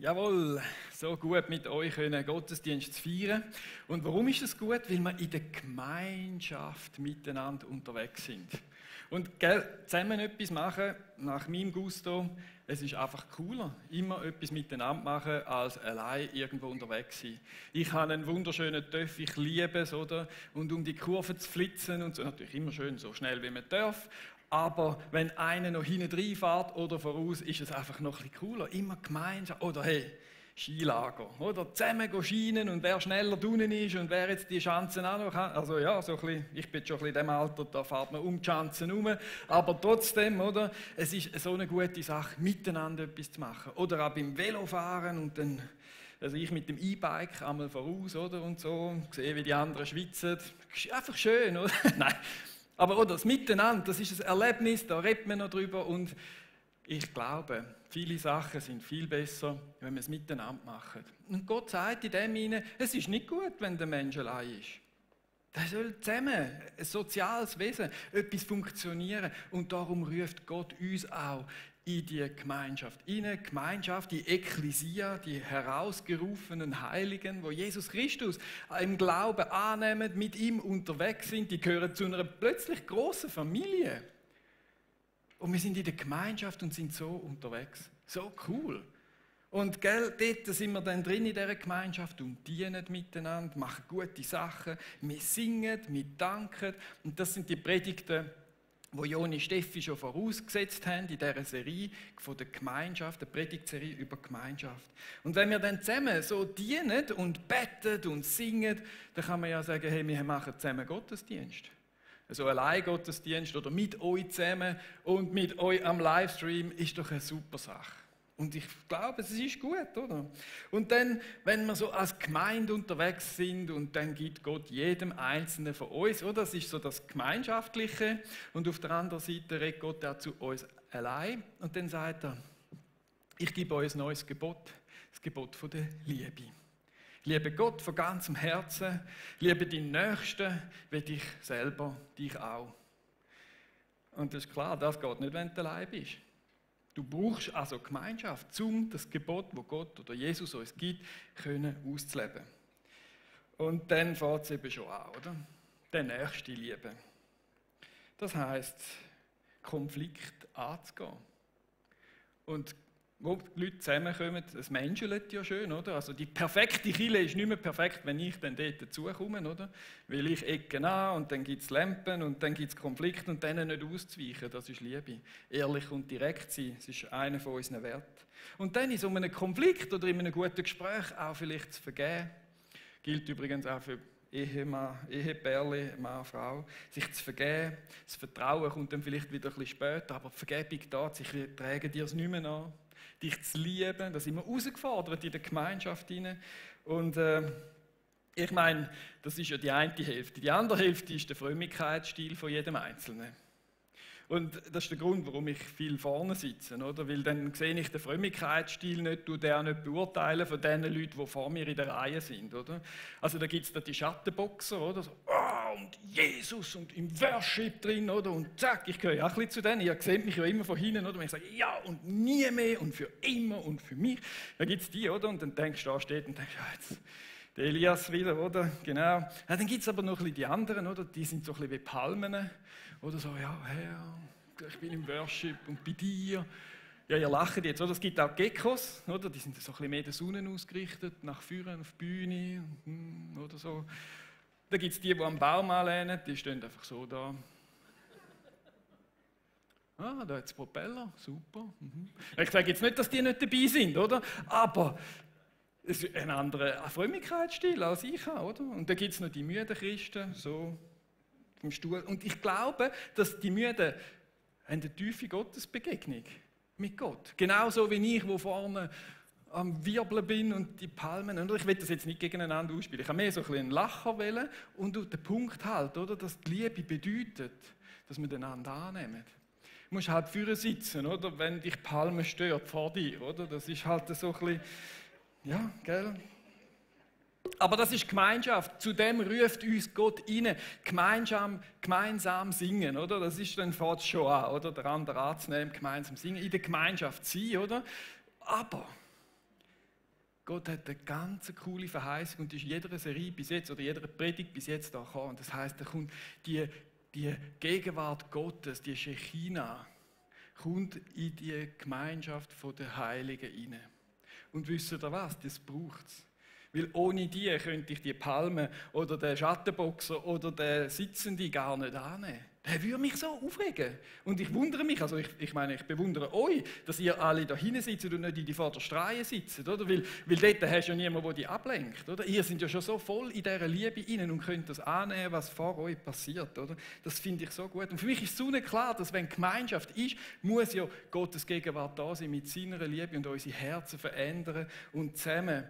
Jawohl, so gut mit euch können Gottesdienst zu feiern. Und warum ist es gut? Weil wir in der Gemeinschaft miteinander unterwegs sind. Und zusammen etwas machen, nach meinem Gusto, es ist einfach cooler, immer etwas miteinander machen, als allein irgendwo unterwegs sein. Ich habe einen wunderschönen Töff, ich liebe es, oder? Und um die Kurve zu flitzen und so, natürlich immer schön, so schnell wie man darf. Aber wenn einer noch hinten reinfährt oder voraus, ist es einfach noch ein bisschen cooler. Immer gemeinsam. Oder hey, Skilager. Oder zusammen gehen Skien und wer schneller drinnen ist und wer jetzt die Schanzen auch noch kann. Also ja, so ein bisschen, ich bin schon ein bisschen in dem Alter, da fährt man um die Schanzen herum. Aber trotzdem, oder, es ist so eine gute Sache, miteinander etwas zu machen. Oder auch beim Velofahren und dann, also ich mit dem E-Bike einmal voraus, oder, und so, sehe, wie die anderen schwitzen. Einfach schön, oder? Nein. Aber oder, das Miteinander, das ist ein Erlebnis, da redet man noch drüber und ich glaube, viele Sachen sind viel besser, wenn wir es miteinander machen. Und Gott sagt in dem hinein, es ist nicht gut, wenn der Mensch allein ist. Der soll zusammen, ein soziales Wesen, etwas funktionieren und darum ruft Gott uns auch in die Gemeinschaft. In eine Gemeinschaft, die Ekklesia, die herausgerufenen Heiligen, wo Jesus Christus im Glauben annehmen, mit ihm unterwegs sind, die gehören zu einer plötzlich grossen Familie. Und wir sind in der Gemeinschaft und sind so unterwegs. So cool. Und dort sind wir dann drin in dieser Gemeinschaft und dienen miteinander, machen gute Sachen, wir singen, wir danken. Und das sind die Predigten, wo Joni Steffi schon vorausgesetzt haben in dieser Serie von der Gemeinschaft, der Predigtserie über Gemeinschaft. Und wenn wir dann zusammen so dienen und beten und singen, dann kann man ja sagen, hey, wir machen zusammen Gottesdienst. Also allein Gottesdienst oder mit euch zusammen und mit euch am Livestream ist doch eine super Sache. Und ich glaube, es ist gut, oder? Und dann, wenn wir so als Gemeinde unterwegs sind und dann gibt Gott jedem Einzelnen von uns, oder? Das ist so das Gemeinschaftliche. Und auf der anderen Seite redet Gott auch zu uns allein. Und dann sagt er, ich gebe euch ein neues Gebot, das Gebot von der Liebe. Liebe Gott von ganzem Herzen, liebe deinen Nächsten wie dich selber, dich auch. Und das ist klar, das geht nicht, wenn du allein bist. Du brauchst also Gemeinschaft, um das Gebot, das Gott oder Jesus uns gibt, auszuleben. Und dann fängt es eben schon an, oder? Der Nächste Liebe. Das heisst, Konflikt anzugehen. Und wo die Leute zusammenkommen, es menschelt ja schön, oder? Also die perfekte Kirche ist nicht mehr perfekt, wenn ich dann dort dazukomme, oder? Weil ich ecke an und dann gibt es Lampen und dann gibt es Konflikte und denen nicht auszuweichen, das ist Liebe. Ehrlich und direkt sein, das ist einer von unseren Werten. Und dann in so einem Konflikt oder in einem guten Gespräch auch vielleicht zu vergeben, gilt übrigens auch für Ehepärle, Mann, Frau, sich zu vergeben. Das Vertrauen kommt dann vielleicht wieder ein bisschen später, aber die Vergebung da, sich tragen dir es nicht mehr an. Dich zu lieben, da sind wir herausgefordert in der Gemeinschaft hinein. Und ich meine, das ist ja die eine Hälfte. Die andere Hälfte ist der Frömmigkeitsstil von jedem Einzelnen. Und das ist der Grund, warum ich viel vorne sitze, oder? Weil dann sehe ich den Frömmigkeitsstil nicht, tue den auch nicht beurteilen von den Leuten, die vor mir in der Reihe sind, oder? Also da gibt es da die Schattenboxer, oder? So, und Jesus und im Worship drin, oder? Und zack, ich gehöre auch ein bisschen zu denen. Ihr seht mich ja immer von hinten, oder? Und ich sage, ja, und nie mehr und für immer und für mich. Da gibt es die, oder? Und dann denkst du, da steht und denkst, ja, jetzt der Elias wieder, oder? Genau. Ja, dann gibt es aber noch ein bisschen die anderen, oder? Die sind so ein bisschen wie Palmen. Oder so, ja, Herr, ich bin im Worship und bei dir. Ja, ihr lacht jetzt, oder? Es gibt auch Geckos, oder? Die sind so ein bisschen mehr der Sonne ausgerichtet, nach vorne auf die Bühne, oder so. Dann gibt es die am Baum anlehnen, die stehen einfach so da. Ah, da hat es Propeller, super. Ich sage jetzt nicht, dass die nicht dabei sind, oder? Aber es ist ein anderer Frömmigkeitsstil als ich habe, oder? Und dann gibt es noch die müden Christen, so im Stuhl. Und ich glaube, dass die Müden eine tiefe Gottesbegegnung mit Gott. Genauso wie ich, wo vorne am Wirbeln bin und die Palmen. Und ich will das jetzt nicht gegeneinander ausspielen. Ich habe mehr so ein bisschen einen Lacher wählen und den Punkt halt, oder, dass die Liebe bedeutet, dass wir den einander annehmen. Du musst halt vorne sitzen, oder, wenn dich Palmen stört vor dir, oder? Das ist halt so ein bisschen, ja, gell? Aber das ist Gemeinschaft. Zudem ruft uns Gott rein. Gemeinsam singen, oder? Das ist dann fängt schon an, oder? Der andere anzunehmen, gemeinsam singen, in der Gemeinschaft sein, oder? Aber Gott hat eine ganz coole Verheißung und ist in jeder Serie bis jetzt oder jeder Predigt bis jetzt da gekommen. Das heisst, da kommt die Gegenwart Gottes, die Shechina, kommt in die Gemeinschaft der Heiligen hinein. Und wisst ihr was? Das braucht es. Weil ohne die könnte ich die Palme oder den Schattenboxer oder den Sitzenden gar nicht annehmen. Der würde mich so aufregen. Und ich wundere mich, also ich meine, ich bewundere euch, dass ihr alle da hinten sitzt und nicht in die vordersten Reihen sitzt, oder? Weil dort hast du ja niemanden, der dich ablenkt, oder? Ihr seid ja schon so voll in dieser Liebe rein und könnt das annehmen, was vor euch passiert, oder? Das finde ich so gut. Und für mich ist so klar, dass wenn Gemeinschaft ist, muss ja Gottes Gegenwart da sein, mit seiner Liebe und unsere Herzen verändern und zusammen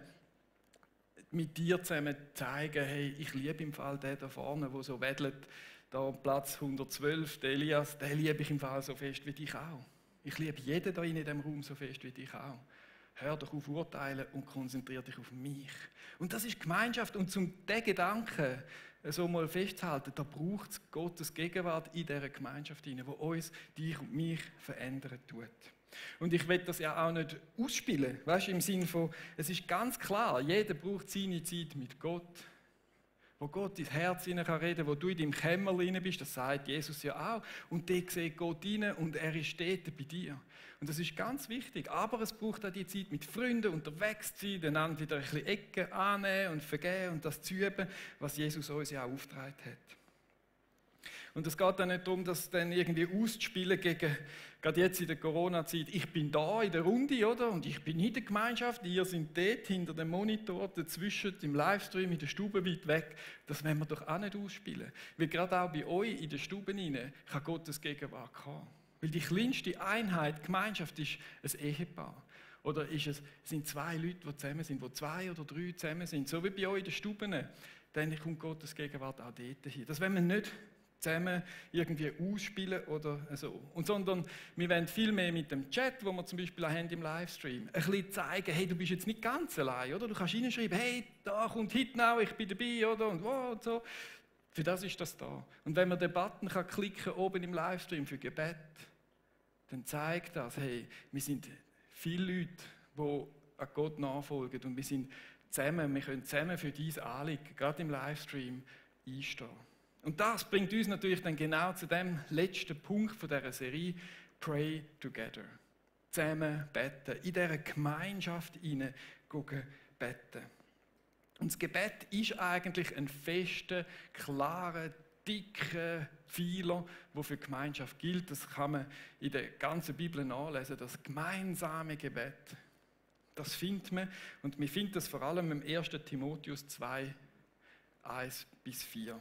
mit dir zusammen zeigen, hey, ich liebe im Fall den da vorne, der so wedelt, da am Platz 112, der Elias, den liebe ich im Fall so fest wie dich auch. Ich liebe jeden da in diesem Raum so fest wie dich auch. Hör doch auf Urteilen und konzentriere dich auf mich. Und das ist Gemeinschaft. Und um diesen Gedanken so mal festzuhalten, da braucht es Gottes Gegenwart in dieser Gemeinschaft hinein, die uns, dich und mich verändern tut. Und ich will das ja auch nicht ausspielen, weißt, im Sinne von, es ist ganz klar, jeder braucht seine Zeit mit Gott, wo Gott ins Herz hinein kann reden, wo du in deinem Kämmerlein bist, das sagt Jesus ja auch, und dort sieht Gott rein und er ist dort bei dir. Und das ist ganz wichtig, aber es braucht auch die Zeit mit Freunden, unterwegs zu sein, einander wieder ein bisschen Ecken annehmen und vergeben und das zu üben, was Jesus uns ja auch aufgetragen hat. Und es geht dann nicht darum, das dann irgendwie auszuspielen gegen, gerade jetzt in der Corona-Zeit, ich bin da in der Runde, oder? Und ich bin in der Gemeinschaft, ihr seid dort hinter dem Monitor, dazwischen, im Livestream, in der Stube weit weg. Das wollen wir doch auch nicht ausspielen. Weil gerade auch bei euch in der Stube hinein kann Gottes Gegenwart kommen. Weil die kleinste Einheit, Gemeinschaft, ist ein Ehepaar. Oder sind zwei Leute, die zusammen sind, wo 2 oder 3 zusammen sind. So wie bei euch in der Stube. Dann kommt Gottes Gegenwart auch dort hin. Das wollen wir nicht zusammen irgendwie ausspielen oder so. Und sondern wir wollen viel mehr mit dem Chat, wo wir zum Beispiel auch haben im Livestream, ein bisschen zeigen, hey, du bist jetzt nicht ganz allein, oder? Du kannst reinschreiben, hey, da kommt Hitnau, ich bin dabei, oder? Und wow, und so. Für das ist das da. Und wenn man den Button kann klicken oben im Livestream für Gebet, dann zeigt das, hey, wir sind viele Leute, die an Gott nachfolgen und wir sind zusammen, wir können zusammen für dieses Anliegen, gerade im Livestream, einstehen. Und das bringt uns natürlich dann genau zu dem letzten Punkt von dieser Serie, Pray Together. Zusammen beten, in dieser Gemeinschaft hinein beten. Und das Gebet ist eigentlich ein fester, klarer, dicker Pfeiler, der für die Gemeinschaft gilt. Das kann man in der ganzen Bibel nachlesen, das gemeinsame Gebet. Das findet man, und man findet das vor allem im 1. Timotheus 2, 1-4.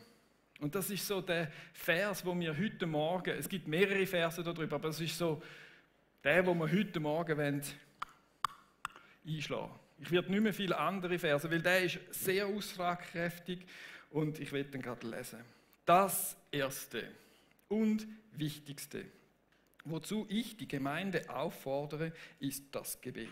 Und das ist so der Vers, wo wir heute Morgen, es gibt mehrere Verse darüber, aber das ist so der, wo wir heute Morgen einschlagen wollen. Ich werde nicht mehr viele andere Verse, weil der ist sehr aussagekräftig und ich werde den gerade lesen. Das Erste und Wichtigste, wozu ich die Gemeinde auffordere, ist das Gebet.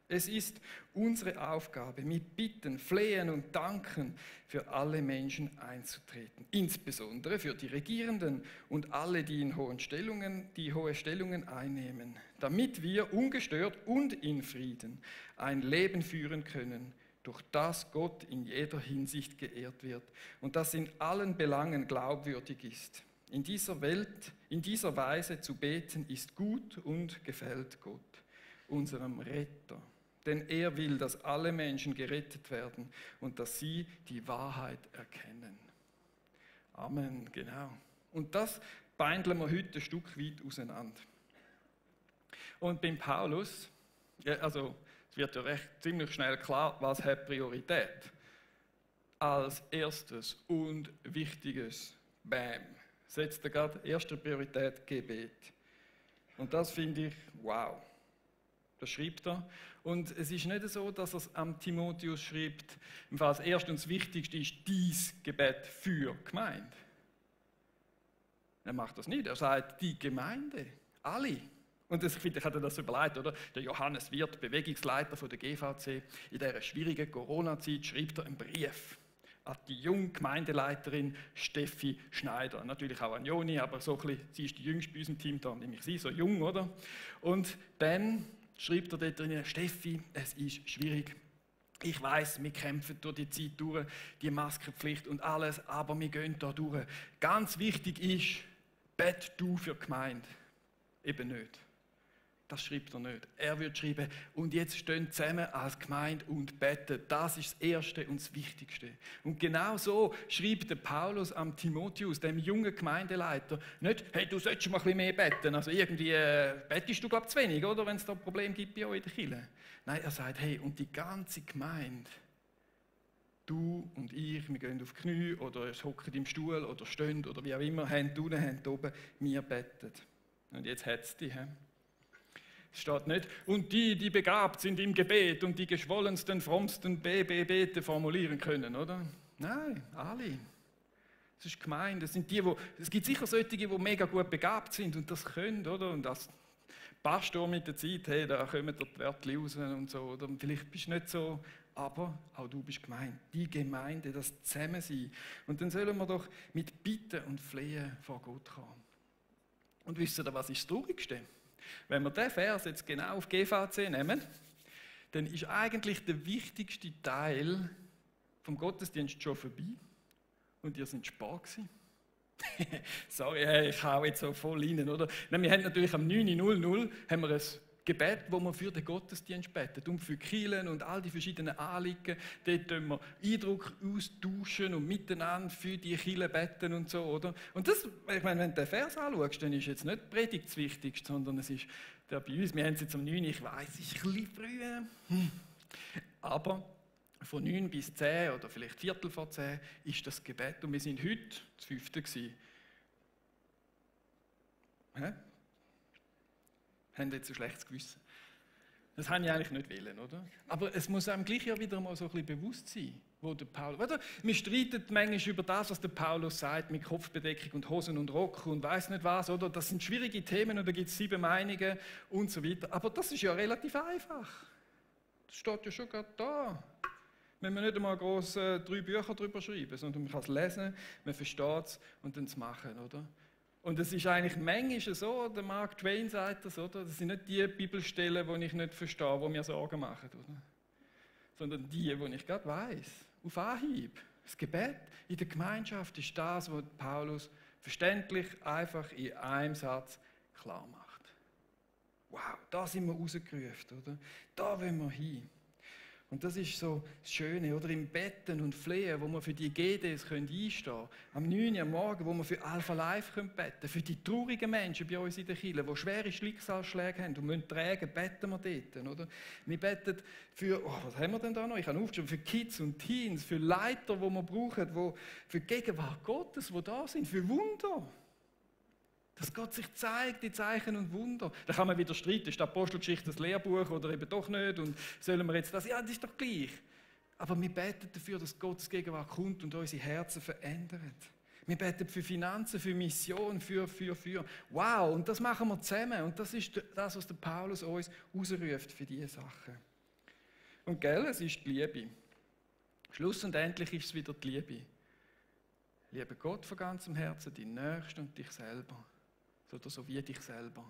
Es ist unsere Aufgabe, mit Bitten, Flehen und Danken für alle Menschen einzutreten, insbesondere für die Regierenden und alle, die hohe Stellungen einnehmen, damit wir ungestört und in Frieden ein Leben führen können, durch das Gott in jeder Hinsicht geehrt wird und das in allen Belangen glaubwürdig ist. In dieser Weise zu beten, ist gut und gefällt Gott, unserem Retter. Denn er will, dass alle Menschen gerettet werden und dass sie die Wahrheit erkennen. Amen, genau. Und das beindeln wir heute ein Stück weit auseinander. Und beim Paulus, also es wird ja recht ziemlich schnell klar, was hat Priorität. Als erstes und wichtiges, bam, setzt er gerade erste Priorität Gebet. Und das finde ich wow. Das schreibt er. Und es ist nicht so, dass er es am Timotheus schreibt, im Fall das Erste und das Wichtigste ist dies Gebet für die Gemeinde. Er macht das nicht. Er sagt, die Gemeinde, alle. Und ich finde, ich hatte das überlegt, oder? Der Johannes Wirth, Bewegungsleiter von der GVC, in dieser schwierigen Corona-Zeit schreibt er einen Brief an die junge Gemeindeleiterin Steffi Schneider. Natürlich auch an Joni, aber so ein bisschen, sie ist die Jüngste bei unserem Team, da nämlich sie, so jung, oder? Und dann schreibt er dort drin, Steffi, es ist schwierig. Ich weiss, wir kämpfen durch die Zeit durch, die Maskenpflicht und alles, aber wir gehen da durch. Ganz wichtig ist, bett du für die Gemeinde. Eben nicht. Das schreibt er nicht. Er wird schreiben, und jetzt stehen zusammen als Gemeinde und beten. Das ist das Erste und das Wichtigste. Und genau so schreibt der Paulus am Timotheus, dem jungen Gemeindeleiter, nicht, hey, du solltest mal ein bisschen mehr beten. Also irgendwie bettest du, glaube ich, zu wenig, oder, wenn es da ein Problem gibt bei euch in der Kirche. Nein, er sagt, hey, und die ganze Gemeinde, du und ich, wir gehen auf die Knie oder hocken im Stuhl oder stehen oder wie auch immer, Hände unten, Hände oben, wir beten. Und jetzt hat es dich. Es steht nicht, und die begabt sind im Gebet und die geschwollensten, frommsten Bete formulieren können, oder? Nein, alle. Das ist gemein. Es gibt sicher solche, die mega gut begabt sind und das können, oder? Und das passt auch mit der Zeit, hey, da kommen die Wörter raus und so, oder? Und vielleicht bist du nicht so, aber auch du bist gemeint. Die Gemeinde, das Zusammensein. Und dann sollen wir doch mit Bitten und Flehen vor Gott kommen. Und wisst ihr, was ist das Traurigste? Wenn wir diesen Vers jetzt genau auf GVC nehmen, dann ist eigentlich der wichtigste Teil vom Gottesdienst schon vorbei und ihr seid spät gewesen. Sorry, hey, ich hau jetzt so voll rein, oder? Nein, wir haben natürlich am 9.00 haben wir ein Gebet, wo wir für den Gottesdienst beten und für Kirchen und all die verschiedenen Anliegen. Dort tun wir Eindruck austauschen und miteinander für die Kirchen beten und so, oder? Und das, ich meine, wenn du den Vers anschaust, dann ist jetzt nicht die Predigt das Wichtigste, sondern es ist der bei uns, wir haben es jetzt um 9, ich weiss, es ist ein bisschen früh. Aber von 9 bis 10 oder vielleicht Viertel vor 10 ist das Gebet und wir sind heute das 5. gewesen. Haben jetzt ein schlechtes Gewissen. Das habe ich eigentlich nicht wollen, oder? Aber es muss einem gleich ja wieder mal so ein bisschen bewusst sein, wo der Paulus... Oder? Wir streiten manchmal über das, was der Paulus sagt, mit Kopfbedeckung und Hosen und Rock und weiss nicht was, oder? Das sind schwierige Themen und da gibt es 7 Meinungen und so weiter. Aber das ist ja relativ einfach. Das steht ja schon gerade da. Wenn wir nicht einmal gross 3 Bücher darüber schreiben, sondern man kann es lesen, man versteht es und dann es machen, oder? Und es ist eigentlich manchmal so, der Mark Twain sagt das, oder? Das sind nicht die Bibelstellen, die ich nicht verstehe, die mir Sorgen machen, oder? Sondern die ich gerade weiss, auf Anhieb. Das Gebet in der Gemeinschaft ist das, was Paulus verständlich einfach in einem Satz klar macht. Wow, da sind wir rausgerufen, oder? Da wollen wir hin. Und das ist so das Schöne, oder? Im Betten und Flehen, wo wir für die GDs einstehen können. Am 9 Uhr am Morgen, wo wir für Alpha Life beten können. Für die traurigen Menschen bei uns in der Kirche, die schwere Schicksalsschläge haben und müssen tragen, beten wir dort, oder? Wir beten für, was haben wir denn da noch? Ich habe aufgeschrieben, für Kids und Teens, für Leiter, die wir brauchen, für die Gegenwart Gottes, die da sind, für Wunder. Dass Gott sich zeigt, die Zeichen und Wunder. Da kann man wieder streiten, ist die Apostelgeschichte das Lehrbuch oder eben doch nicht und sollen wir jetzt das? Ja, das ist doch gleich. Aber wir beten dafür, dass Gottes Gegenwart kommt und unsere Herzen verändert. Wir beten für Finanzen, für Mission, für. Wow, und das machen wir zusammen. Und das ist das, was der Paulus uns rausruft für diese Sachen. Und gell, es ist die Liebe. Schlussendlich ist es wieder die Liebe. Liebe Gott von ganzem Herzen, deinen Nächsten und dich selber. Oder so wie dich selber.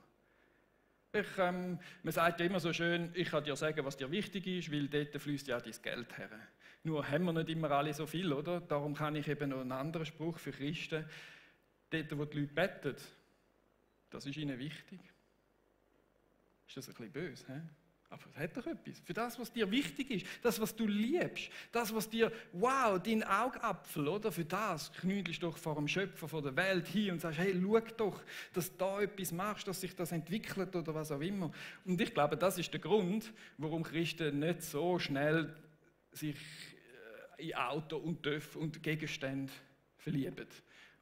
Man sagt ja immer so schön, ich kann dir sagen, was dir wichtig ist, weil dort fließt ja dein Geld her. Nur haben wir nicht immer alle so viel, oder? Darum kann ich eben noch einen anderen Spruch für Christen. Dort, wo die Leute beten, das ist ihnen wichtig. Ist das ein bisschen böse, he? Aber es hat doch etwas. Für das, was dir wichtig ist, das, was du liebst, das, was dir, wow, dein Augapfel, oder? Für das knüdelst du doch vor dem Schöpfer von der Welt hin und sagst, hey, schau doch, dass du da etwas machst, dass sich das entwickelt oder was auch immer. Und ich glaube, das ist der Grund, warum Christen nicht so schnell sich in Auto und TÜV und Gegenstände verlieben.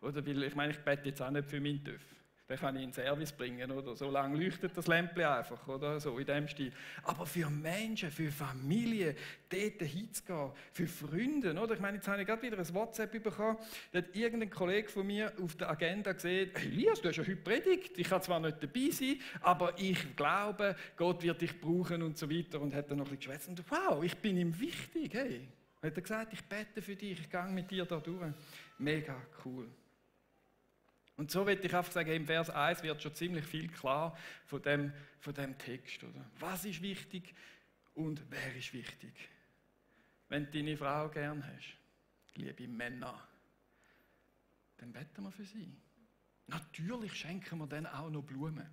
Oder? Weil ich meine, ich bete jetzt auch nicht für meinen TÜV. Den kann ich in den Service bringen, oder? So lange leuchtet das Lämpchen einfach, oder? So in dem Stil. Aber für Menschen, für Familien, dort hinzugehen, für Freunde, oder? Ich meine, jetzt habe ich gerade wieder ein WhatsApp bekommen, da hat irgendein Kollege von mir auf der Agenda gesehen, hey Elias, du hast ja heute Predigt, ich kann zwar nicht dabei sein, aber ich glaube, Gott wird dich brauchen und so weiter und hat dann noch ein bisschen geschwätzt und wow, ich bin ihm wichtig, hey. Hat er gesagt, ich bete für dich, ich gehe mit dir da durch. Mega cool. Und so will ich einfach sagen, im Vers 1 wird schon ziemlich viel klar von dem Text. Oder? Was ist wichtig und wer ist wichtig? wenn du deine Frau gern hast, liebe Männer, dann beten wir für sie. Natürlich schenken wir dann auch noch Blumen.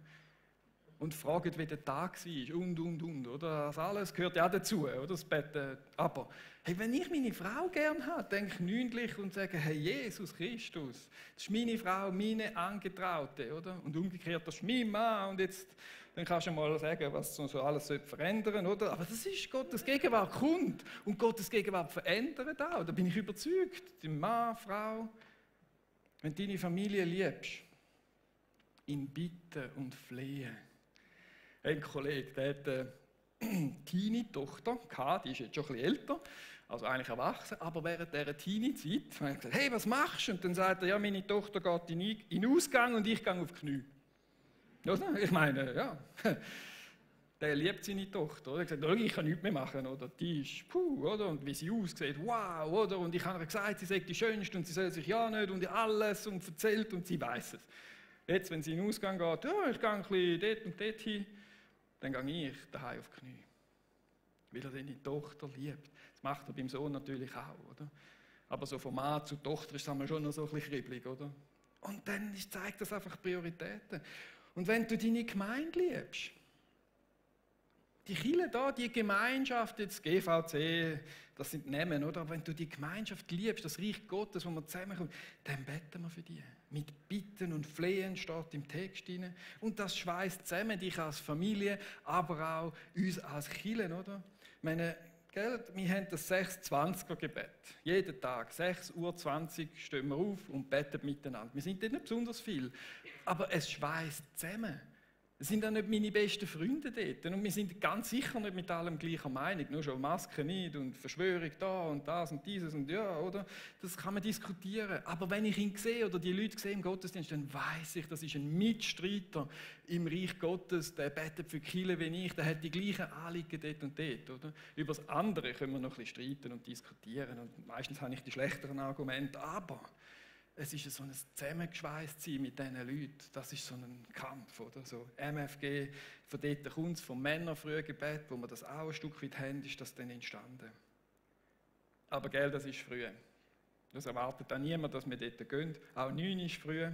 Und fragen, wie der Tag war und, oder? Das alles gehört ja auch dazu, oder? Das Beten. Aber, hey, wenn ich meine Frau gern habe, denke ich nündlich und sage, hey, Jesus Christus, das ist meine Frau, meine Angetraute, oder? Und umgekehrt, das ist mein Mann, und jetzt, dann kannst du mal sagen, was so alles verändern sollte, oder? Aber das ist, Gottes Gegenwart kommt, und Gottes Gegenwart verändert auch, da bin ich überzeugt. Die Mann, Frau, wenn du deine Familie liebst, in Bitten und Flehen. Ein Kollege, der hat eine Teenie-Tochter gehabt, die ist jetzt schon ein bisschen älter, also eigentlich erwachsen, aber während dieser Teenie-Zeit hat er gesagt, hey, was machst du? Und dann sagt er, ja, meine Tochter geht in den Ausgang und ich gehe auf die Knie. Oder? Ich meine, ja, der liebt seine Tochter. Oder? Er hat gesagt, ich kann nichts mehr machen, oder? Die ist, oder? Und wie sie aussieht, wow, oder? Und ich habe ihr gesagt, sie sei die Schönste und sie soll sich ja nicht und alles und erzählt und sie weiß es. Jetzt, wenn sie in den Ausgang geht, ja, ich gehe ein bisschen dort und dort hin, dann gehe ich daheim auf die Knie. Weil er seine Tochter liebt. Das macht er beim Sohn natürlich auch, oder? Aber so von Mann zu Tochter ist es schon noch so ein bisschen kribbelig, oder? Und dann zeigt das einfach Prioritäten. Und wenn du deine Gemeinde liebst, die Kirche da, die Gemeinschaft, jetzt GVC, das sind Namen, oder? Aber wenn du die Gemeinschaft liebst, das Reich Gottes, wo wir zusammenkommen, dann beten wir für dich. Mit Bitten und Flehen steht im Text drin. Und das schweißt zusammen, dich als Familie, aber auch uns als Kirche, oder? Ich meine, gell, wir haben das 6-20er-Gebet. Jeden Tag, 6:20 Uhr stehen wir auf und beten miteinander. Wir sind nicht besonders viel, aber es schweißt zusammen. Es sind auch nicht meine besten Freunde dort. Und wir sind ganz sicher nicht mit allem gleicher Meinung. Nur schon Masken nicht und Verschwörung da und das und dieses und ja, oder? Das kann man diskutieren. Aber wenn ich ihn sehe oder die Leute sehe im Gottesdienst, dann weiß ich, das ist ein Mitstreiter im Reich Gottes. Der betet für die Kirche wie ich. Der hat die gleichen Anliegen dort und dort, oder? Über das andere können wir noch ein bisschen streiten und diskutieren. Und meistens habe ich die schlechteren Argumente. Aber es ist so ein Zusammengeschweißtsein mit diesen Leuten. Das ist so ein Kampf, oder? So MFG, von dort kommt es, vom Männerfrühgebet, wo wir das auch ein Stück weit haben, ist das dann entstanden. Aber gell, das ist früh. Das erwartet auch niemand, dass wir dort gehen. Auch 9 ist früh.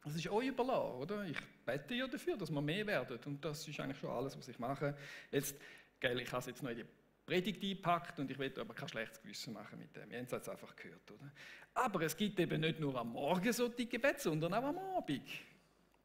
Das ist euch überlassen, oder? Ich bete ja dafür, dass wir mehr werden. Und das ist eigentlich schon alles, was ich mache. Jetzt, gell, ich habe es jetzt noch in die Predigt eingepackt und ich will aber kein schlechtes Gewissen machen mit dem. Wir haben es jetzt einfach gehört, oder? Aber es gibt eben nicht nur am Morgen so die Gebete, sondern auch am Abend.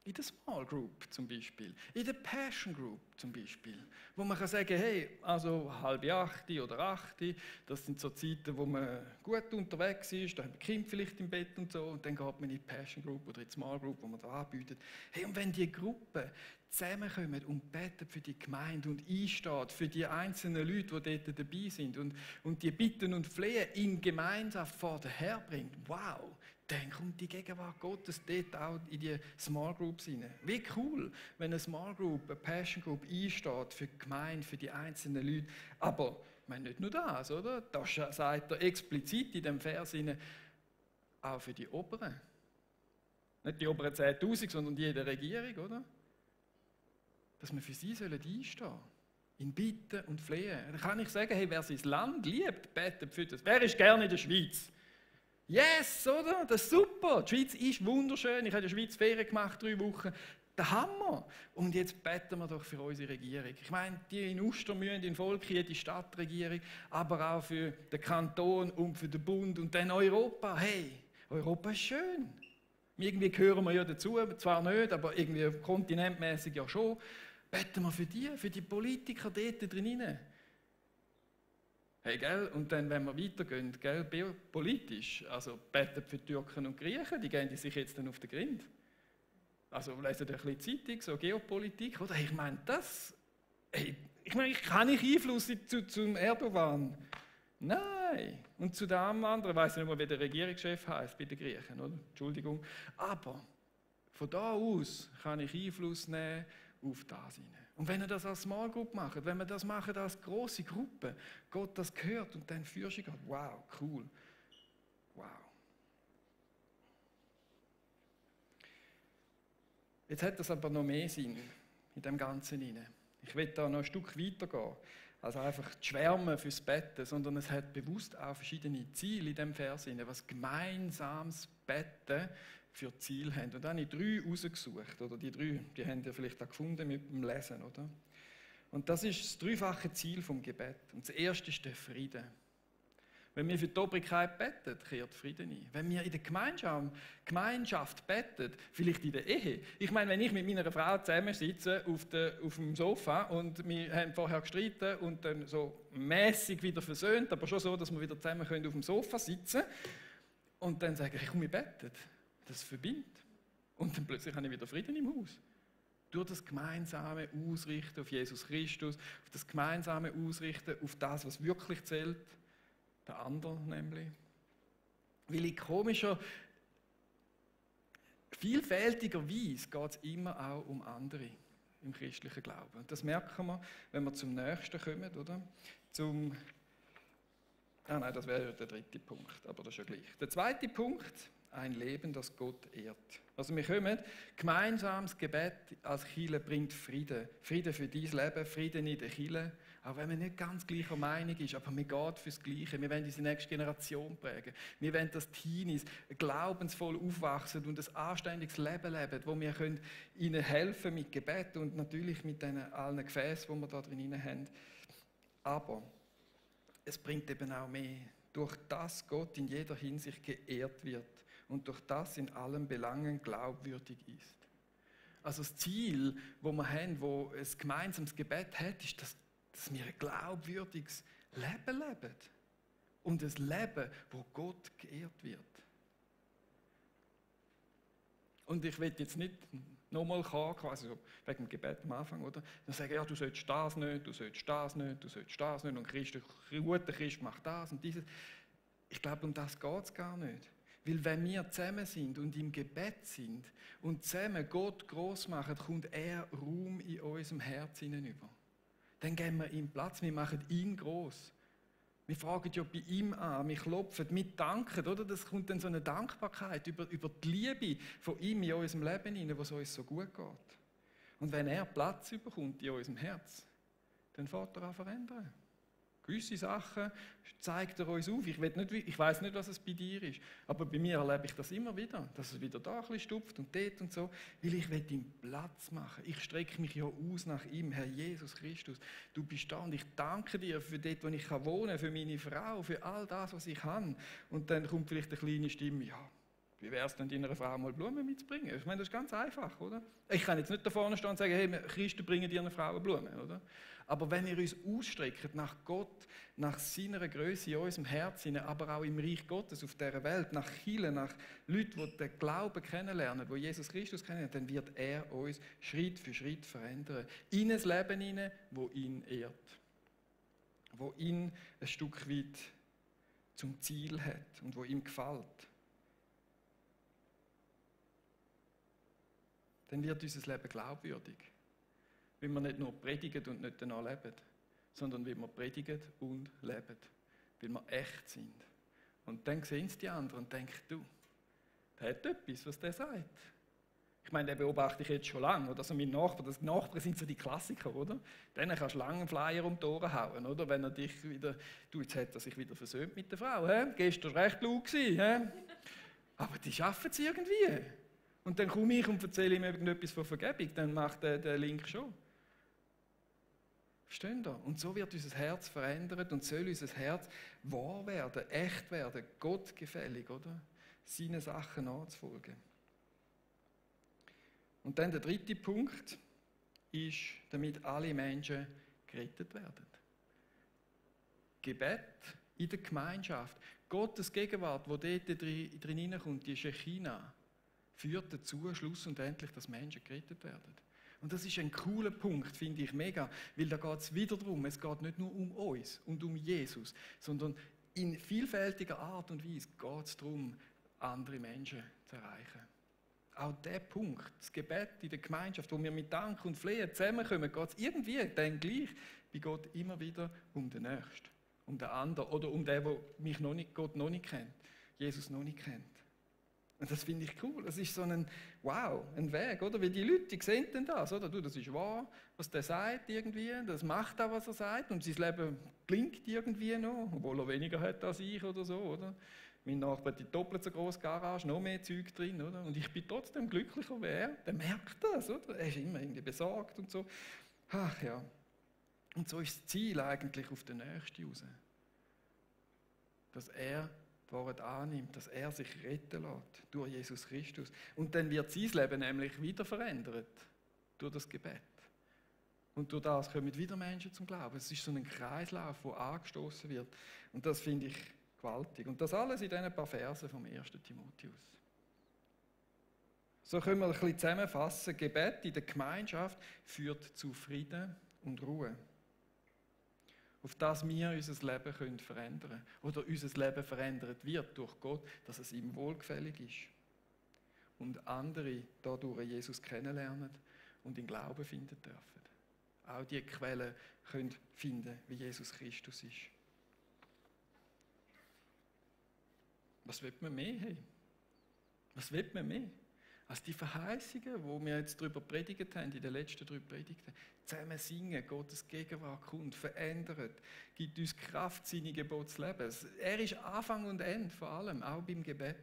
In der Small Group zum Beispiel, in der Passion Group zum Beispiel, wo man kann sagen, hey, also 7:30 oder 8, das sind so Zeiten, wo man gut unterwegs ist, da haben wir Kind vielleicht im Bett und so, und dann geht man in die Passion Group oder in die Small Group, wo man da anbietet. Hey, und wenn die Gruppen zusammenkommen und beten für die Gemeinde und einsteht für die einzelnen Leute, die dort dabei sind und die Bitten und Flehen in Gemeinschaft vor den Herrn bringt, wow, dann kommt die Gegenwart Gottes dort auch in die Small Groups hinein. Wie cool, wenn eine Small Group, eine Passion Group einsteht für die Gemeinde, für die einzelnen Leute. Aber ich meine, nicht nur das, oder? Da sagt er explizit in dem Vers hinein, auch für die Oberen. Nicht die oberen 10.000, sondern jede Regierung, oder? Dass wir für sie einstehen sollen. In Bitten und Flehen. Dann kann ich sagen, hey, wer sein Land liebt, betet für das. Wer ist gerne in der Schweiz? Yes, oder? Das ist super. Die Schweiz ist wunderschön. Ich habe in der Schweiz Ferien gemacht, 3 Wochen. Der Hammer. Und jetzt beten wir doch für unsere Regierung. Ich meine, die in Ustermünd, in Volki, die Stadtregierung, aber auch für den Kanton und für den Bund und dann Europa. Hey, Europa ist schön. Irgendwie gehören wir ja dazu, zwar nicht, aber irgendwie kontinentmäßig ja schon. Beten wir für die Politiker dort drinnen. Hey, gell? Und dann, wenn wir weitergehen, gell, politisch, also beten für die Türken und Griechen, die gehen sich jetzt dann auf den Grind. Also lesen ein bisschen Zeitung, so Geopolitik, oder? Ich meine, ich kann nicht Einfluss zum Erdogan. Nein. Und zu dem anderen, ich weiss nicht mehr, wie der Regierungschef heißt bei den Griechen, oder? Entschuldigung. Aber von da aus kann ich Einfluss nehmen auf das hinein. Und wenn ihr das als Small Group macht, wenn wir das machen als grosse Gruppe, Gott das gehört und dann führst du Gott, wow, cool, wow. Jetzt hat das aber noch mehr Sinn in dem Ganzen hinein. Ich will da noch ein Stück weitergehen. als einfach die Schwärme fürs Betten, sondern es hat bewusst auch verschiedene Ziele in dem Vers, was gemeinsames Betten für Ziel haben. Und da habe ich 3 rausgesucht, oder die 3, die haben ihr vielleicht auch gefunden mit dem Lesen, oder? Und das ist das dreifache Ziel vom Gebet. Und das erste ist der Frieden. Wenn wir für die Obrigkeit beten, kehrt Frieden ein. Wenn wir in der Gemeinschaft beten, vielleicht in der Ehe. Ich meine, wenn ich mit meiner Frau zusammensitze auf dem Sofa und wir haben vorher gestritten und dann so mäßig wieder versöhnt, aber schon so, dass wir wieder zusammen auf dem Sofa sitzen können und dann sagen, hey, komm, wir beten. Das verbindet. Und dann plötzlich habe ich wieder Frieden im Haus. Durch das gemeinsame Ausrichten auf Jesus Christus, auf das gemeinsame Ausrichten auf das, was wirklich zählt, der andere nämlich. Weil in vielfältiger Weise geht es immer auch um andere im christlichen Glauben. Und das merken wir, wenn wir zum Nächsten kommen, oder? Nein, das wäre ja der 3. Punkt, aber das ist ja gleich. Der 2. Punkt, ein Leben, das Gott ehrt. Also wir kommen, gemeinsames Gebet als Kirche bringt Frieden. Frieden für dein Leben, Frieden in der Kirche. Auch wenn man nicht ganz gleicher Meinung ist, aber man geht fürs Gleiche. Wir wollen unsere nächste Generation prägen. Wir wollen, dass Teenies glaubensvoll aufwachsen und ein anständiges Leben leben, wo wir ihnen helfen mit Gebet und natürlich mit den allen Gefäßen, die wir da drin haben. Aber es bringt eben auch mehr, durch das Gott in jeder Hinsicht geehrt wird und durch das in allen Belangen glaubwürdig ist. Also das Ziel, das wir haben, wo ein gemeinsames Gebet hat, ist, dass wir ein glaubwürdiges Leben leben. Und ein Leben, wo Gott geehrt wird. Und ich will jetzt nicht nochmal quasi so wegen dem Gebet am Anfang, oder? Dann sagen, ja, du sollst das nicht, du sollst das nicht, du sollst das nicht. Und ein guter Christ macht das und dieses. Ich glaube, um das geht es gar nicht. Weil wenn wir zusammen sind und im Gebet sind und zusammen Gott gross machen, kommt er Raum in unserem Herz hineinüber. Dann geben wir ihm Platz, wir machen ihn gross. Wir fragen ja bei ihm an, wir klopfen, wir danken, oder? Das kommt dann so eine Dankbarkeit über die Liebe von ihm in unserem Leben hinein, wo es uns so gut geht. Und wenn er Platz bekommt in unserem Herz, dann fängt er an zu verändern. Gewisse Sachen zeigt er uns auf. Ich weiss nicht, was es bei dir ist, aber bei mir erlebe ich das immer wieder, dass es wieder da ein bisschen stupft und dort und so, weil ich will ihm Platz machen. Ich strecke mich ja aus nach ihm, Herr Jesus Christus. Du bist da und ich danke dir für dort, wo ich wohnen kann, für meine Frau, für all das, was ich habe. Und dann kommt vielleicht eine kleine Stimme, ja, wie wäre es denn, deiner Frau mal Blumen mitzubringen? Ich meine, das ist ganz einfach, oder? Ich kann jetzt nicht da vorne stehen und sagen, hey, Christen bringen dir eine Frau Blumen, oder? Aber wenn wir uns ausstrecken nach Gott, nach seiner Größe in unserem Herzen, aber auch im Reich Gottes auf dieser Welt, nach Kirchen, nach Leuten, die den Glauben kennenlernen, die Jesus Christus kennenlernen, dann wird er uns Schritt für Schritt verändern. In ein Leben hinein, das ihn ehrt. Wo ihn ein Stück weit zum Ziel hat und wo ihm gefällt. Dann wird unser Leben glaubwürdig. Weil wir nicht nur predigen und nicht danach leben, sondern weil wir predigen und leben. Weil wir echt sind. Und dann sehen es die anderen und denken, du, der hat etwas, was der sagt. Ich meine, den beobachte ich jetzt schon lange. Oder? Also mein Nachbar, die Nachbarn sind so die Klassiker, oder? Denen kannst du lange einen Flyer um die Ohren hauen, oder? Wenn er dich wieder, du, jetzt hat er sich wieder versöhnt mit der Frau, he? Gestern war recht laut gewesen, he? Aber die schaffen es irgendwie. Und dann komme ich und erzähle ihm irgendetwas von Vergebung, dann macht der Link schon. Verstehen ihr? Und so wird unser Herz verändert und soll unser Herz wahr werden, echt werden, gottgefällig, oder? Seine Sachen nachzufolgen. Und dann der 3. Punkt ist, damit alle Menschen gerettet werden. Gebet in der Gemeinschaft. Gottes Gegenwart, die dort drin hineinkommt, die Schechina, führt dazu, Schluss und endlich, dass Menschen gerettet werden. Und das ist ein cooler Punkt, finde ich mega, weil da geht es wieder darum, es geht nicht nur um uns und um Jesus, sondern in vielfältiger Art und Weise geht es darum, andere Menschen zu erreichen. Auch der Punkt, das Gebet in der Gemeinschaft, wo wir mit Dank und Flehen zusammenkommen, geht es irgendwie dann gleich bei Gott immer wieder um den Nächsten, um den anderen oder um den, der Gott noch nicht kennt, Jesus noch nicht kennt. Und das finde ich cool. Das ist so ein Weg, oder? Weil die Leute, die sehen dann das, oder? Du, das ist wahr, was der sagt irgendwie. Das macht auch, was er sagt. Und sein Leben klingt irgendwie noch, obwohl er weniger hat als ich oder so, oder? Mein Nachbar hat die doppelt so grosse Garage, noch mehr Zeug drin, oder? Und ich bin trotzdem glücklicher wie er. Der merkt das, oder? Er ist immer irgendwie besorgt und so. Ach ja. Und so ist das Ziel eigentlich auf den Nächsten raus. Dass er die Wahrheit annimmt, dass er sich retten lässt durch Jesus Christus. Und dann wird sein Leben nämlich wieder verändert durch das Gebet. Und durch das kommen wieder Menschen zum Glauben. Es ist so ein Kreislauf, der angestoßen wird. Und das finde ich gewaltig. Und das alles in diesen paar Versen vom 1. Timotheus. So können wir ein bisschen zusammenfassen. Gebet in der Gemeinschaft führt zu Frieden und Ruhe. Auf das wir unser Leben verändern können. Oder unser Leben verändert wird durch Gott, dass es ihm wohlgefällig ist. Und andere dadurch Jesus kennenlernen und in Glauben finden dürfen. Auch die Quellen können finden, wie Jesus Christus ist. Was will man mehr haben? Was will man mehr? Als die Verheißungen, die wir jetzt darüber predigt haben, in den letzten 3 Predigten. Zusammen singen, Gottes Gegenwart kommt, verändert, gibt uns Kraft, seine Gebote zu leben. Er ist Anfang und Ende, vor allem, auch beim Gebet.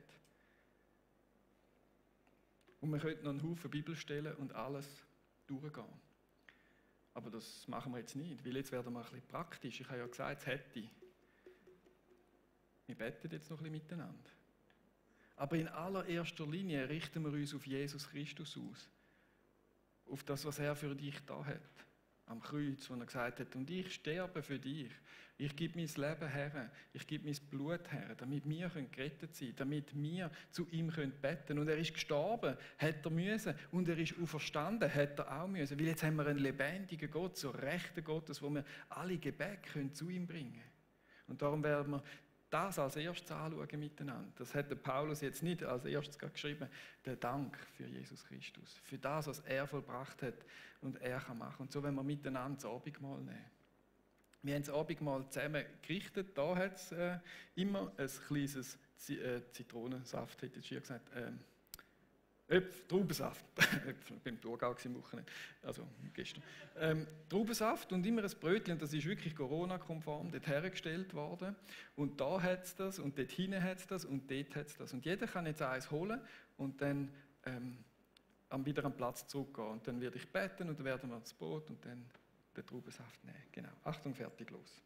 Und wir könnten noch einen Haufen Bibelstellen und alles durchgehen. Aber das machen wir jetzt nicht, weil jetzt werden wir ein bisschen praktisch. Ich habe ja gesagt, es hätte. Wir beten jetzt noch ein bisschen miteinander. Aber in allererster Linie richten wir uns auf Jesus Christus aus. Auf das, was er für dich da hat. Am Kreuz, wo er gesagt hat, und ich sterbe für dich. Ich gebe mein Leben her. Ich gebe mein Blut her, damit wir gerettet sein können, damit wir zu ihm beten können. Und er ist gestorben, hat er müssen. Und er ist auferstanden, hat er auch müssen. Weil jetzt haben wir einen lebendigen Gott, so rechten Gottes, wo wir alle Gebete zu ihm bringen können. Und darum werden wir das als erstes anschauen miteinander. Das hat der Paulus jetzt nicht als erstes geschrieben. Der Dank für Jesus Christus. Für das, was er vollbracht hat und er kann machen. Und so wollen wir miteinander das Abendmahl nehmen. Wir haben das Abendmahl zusammen gerichtet. Da hat es immer ein kleines Zitronensaft, hätte ich gesagt. Traubensaft. Ich bin im Thurgau am Wochenende, also gestern. Traubensaft und immer ein Brötchen, das ist wirklich Corona-konform dort hergestellt worden. Und da hat es das und dort hinten hat es das und dort hat es das. Und jeder kann jetzt eins holen und dann wieder am Platz zurückgehen. Und dann werde ich beten und dann werden wir das Brot und dann den Traubensaft nehmen. Genau. Achtung, fertig, los.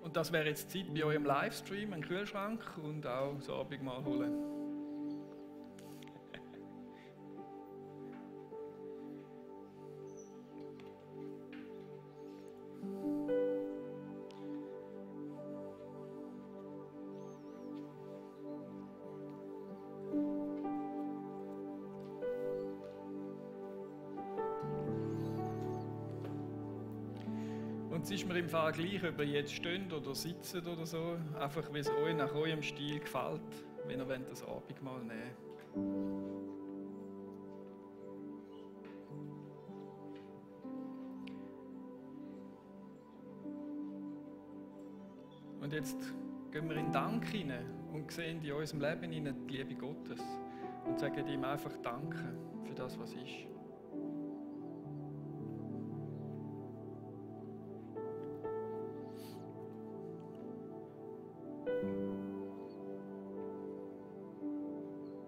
Und das wäre jetzt Zeit bei eurem Livestream, einen Kühlschrank und auch das Abendmahl holen. Und es ist mir im Fall gleich, ob ihr jetzt steht oder sitzt oder so, einfach wie es euch nach eurem Stil gefällt, wenn ihr das Abendmahl nehmen wollt. Und jetzt gehen wir in Dank hinein und sehen in unserem Leben die Liebe Gottes und sagen ihm einfach Danke für das, was ist.